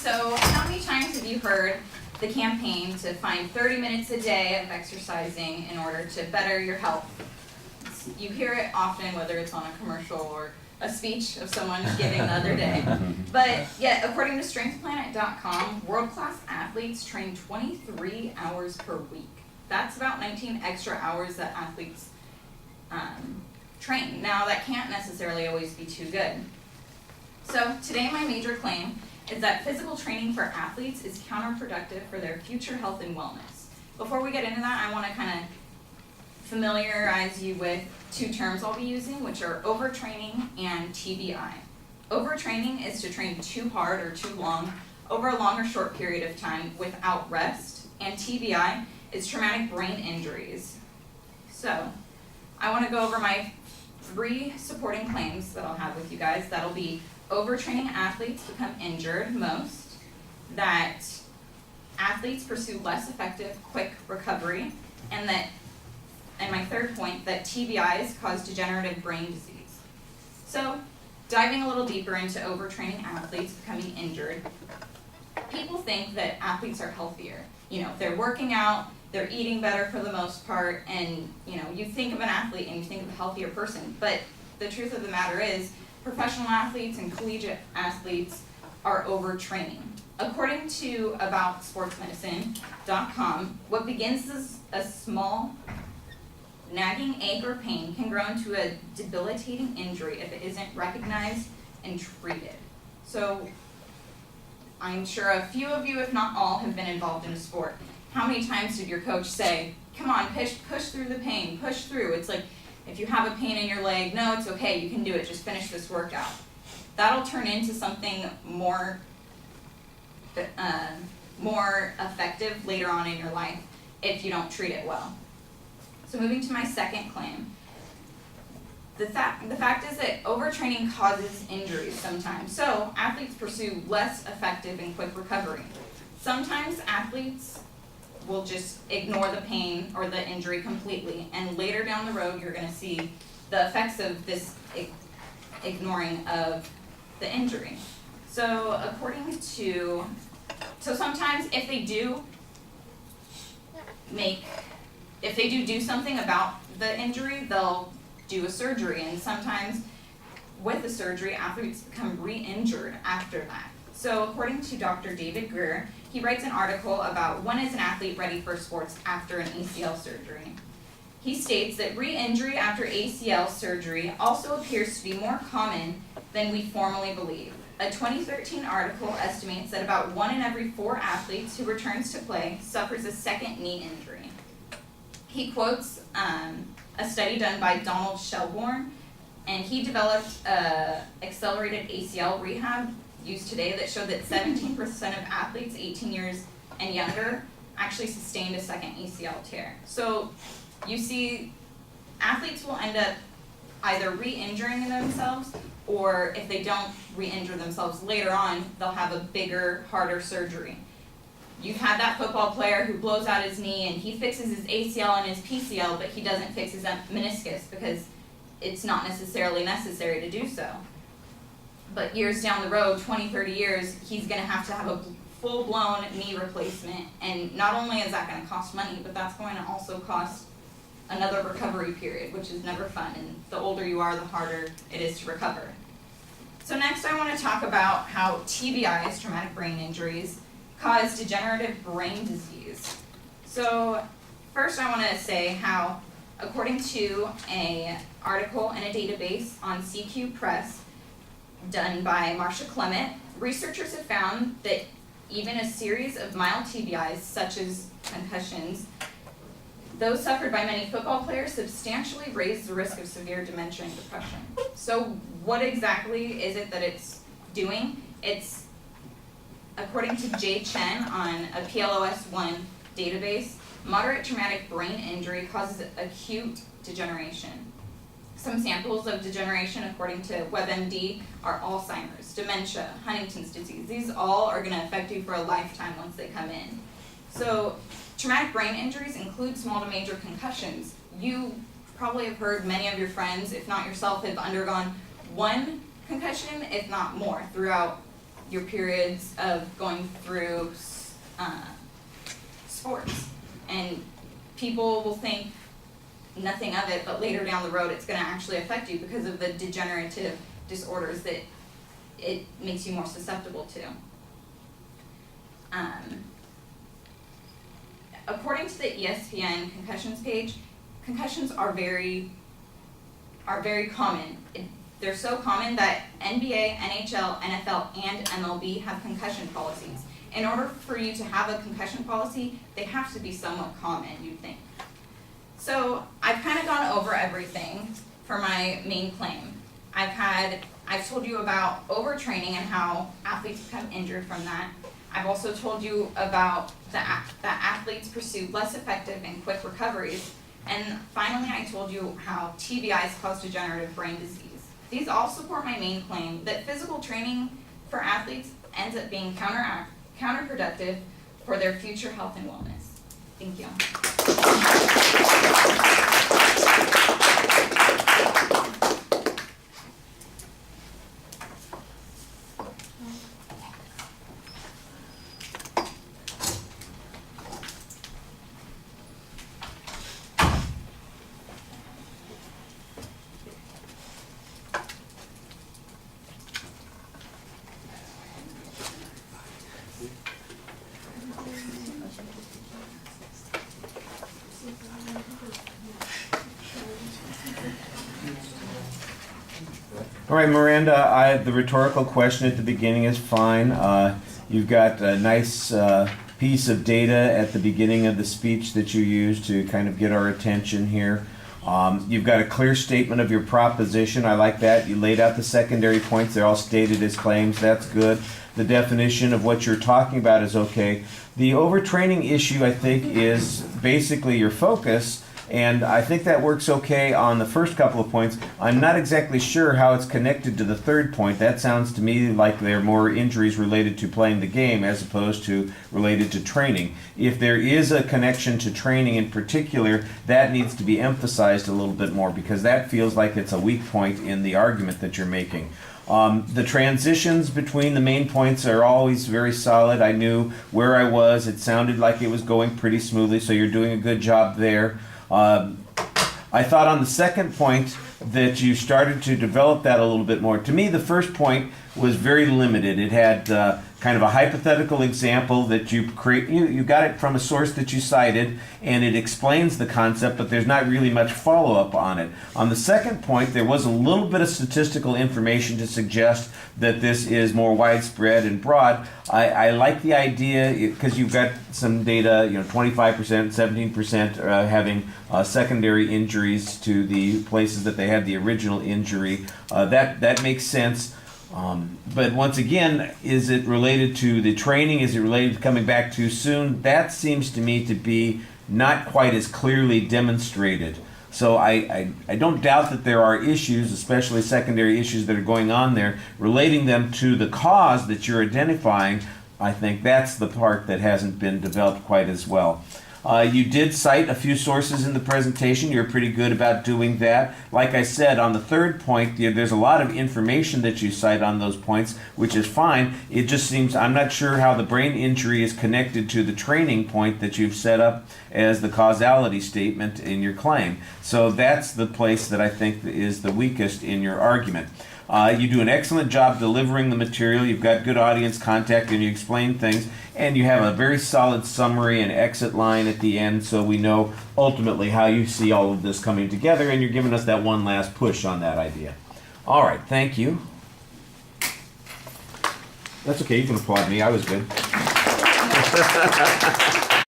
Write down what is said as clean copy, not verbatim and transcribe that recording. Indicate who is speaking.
Speaker 1: So how many times have you heard the campaign to find 30 minutes a day of exercising in order to better your health? You hear it often, whether it's on a commercial or a speech of someone giving the other day. But yet, according to strengthplanet.com, world-class athletes train 23 hours per week. That's about 19 extra hours that athletes train. Now, that can't necessarily always be too good. So today my major claim is that physical training for athletes is counterproductive for their future health and wellness. Before we get into that, I want to kind of familiarize you with two terms I'll be using, which are overtraining and TBI. Overtraining is to train too hard or too long over a long or short period of time without rest, and TBI is traumatic brain injuries. So I want to go over my 3 supporting claims that I'll have with you guys. That'll be overtraining athletes become injured most, that athletes pursue less effective, quick recovery, and my third point, that TBIs cause degenerative brain disease. So, diving a little deeper into overtraining athletes becoming injured, people think that athletes are healthier. You know, they're working out, they're eating better for the most part, and you think of an athlete and you think of a healthier person. But the truth of the matter is, professional athletes and collegiate athletes are overtraining. According to aboutsportsmedicine.com, what begins as a small nagging ache or pain can grow into a debilitating injury if it isn't recognized and treated. So I'm sure a few of you, if not all, have been involved in a sport. How many times did your coach say, come on, push through the pain, push through? It's like, if you have a pain in your leg, no, it's okay, you can do it, just finish this workout. That'll turn into something more effective later on in your life if you don't treat it well. So moving to my second claim, the fact is that overtraining causes injuries sometimes. So athletes pursue less effective and quick recovery. Sometimes athletes will just ignore the pain or the injury completely, and later down the road you're going to see the effects of this ignoring of the injury. So sometimes if they do something about the injury, they'll do a surgery, and sometimes with the surgery, athletes become re-injured after that. So according to Dr. David Greer, he writes an article about when is an athlete ready for sports after an ACL surgery. He states that re-injury after ACL surgery also appears to be more common than we formerly believe. A 2013 article estimates that about 1 in every 4 athletes who returns to play suffers a second knee injury. He quotes a study done by Donald Shelbourne, and he developed accelerated ACL rehab used today that showed that 17% of athletes 18 years and younger actually sustained a second ACL tear. So you see, athletes will end up either re-injuring themselves, or if they don't re-injure themselves later on, they'll have a bigger, harder surgery. You've had that football player who blows out his knee and he fixes his ACL and his PCL, but he doesn't fix his meniscus because it's not necessarily necessary to do so. But years down the road, 20, 30 years, he's going to have a full-blown knee replacement. And not only is that going to cost money, but that's going to also cost another recovery period, which is never fun. And the older you are, the harder it is to recover. So next I want to talk about how TBIs, traumatic brain injuries, cause degenerative brain disease. So first I want to say how, according to an article in a database on CQ Press done by Marcia Clement, researchers have found that even a series of mild TBIs, such as concussions, those suffered by many football players, substantially raise the risk of severe dementia and depression. So what exactly is it that it's doing? It's, according to Jay Chen on a PLOS1 database, moderate traumatic brain injury causes acute degeneration. Some samples of degeneration, according to WebMD, are Alzheimer's, dementia, Huntington's disease. These all are going to affect you for a lifetime once they come in. So traumatic brain injuries include small to major concussions. You probably have heard many of your friends, if not yourself, have undergone one concussion, if not more, throughout your periods of going through sports. And people will think nothing of it, but later down the road it's going to actually affect you because of the degenerative disorders that it makes you more susceptible to. According to the ESPN concussions page, concussions are very common. They're so common that NBA, NHL, NFL, and MLB have concussion policies. In order for you to have a concussion policy, they have to be somewhat common, you'd think. So I've kind of gone over everything for my main claim. I've told you about overtraining and how athletes become injured from that. I've also told you about that athletes pursue less effective and quick recoveries. And finally, I told you how TBIs cause degenerative brain disease. These all support my main claim that physical training for athletes ends up being counterproductive for their future health and wellness. Thank you.
Speaker 2: All right, Miranda, the rhetorical question at the beginning is fine. You've got a nice piece of data at the beginning of the speech that you used to kind of get our attention here. You've got a clear statement of your proposition. I like that. You laid out the secondary points. They're all stated as claims. That's good. The definition of what you're talking about is okay. The overtraining issue, I think, is basically your focus. And I think that works okay on the first couple of points. I'm not exactly sure how it's connected to the third point. That sounds to me like they're more injuries related to playing the game as opposed to related to training. If there is a connection to training in particular, that needs to be emphasized a little bit more because that feels like it's a weak point in the argument that you're making. The transitions between the main points are always very solid. I knew where I was. It sounded like it was going pretty smoothly, so you're doing a good job there. I thought on the second point that you started to develop that a little bit more. To me, the first point was very limited. It had kind of a hypothetical example that you got it from a source that you cited, and it explains the concept, but there's not really much follow-up on it. On the second point, there was a little bit of statistical information to suggest that this is more widespread and broad. I like the idea because you've got some data, 25%, 17% having secondary injuries to the places that they had the original injury. That makes sense. But once again, is it related to the training? Is it related to coming back too soon? That seems to me to be not quite as clearly demonstrated. So I don't doubt that there are issues, especially secondary issues that are going on there, relating them to the cause that you're identifying. I think that's the part that hasn't been developed quite as well. You did cite a few sources in the presentation. You're pretty good about doing that. Like I said, on the third point, there's a lot of information that you cite on those points, which is fine. It just seems, I'm not sure how the brain injury is connected to the training point that you've set up as the causality statement in your claim. So that's the place that I think is the weakest in your argument. You do an excellent job delivering the material. You've got good audience contact and you explain things. And you have a very solid summary and exit line at the end so we know ultimately how you see all of this coming together, and you're giving us that one last push on that idea. All right, thank you. That's okay, you can applaud me. I was good.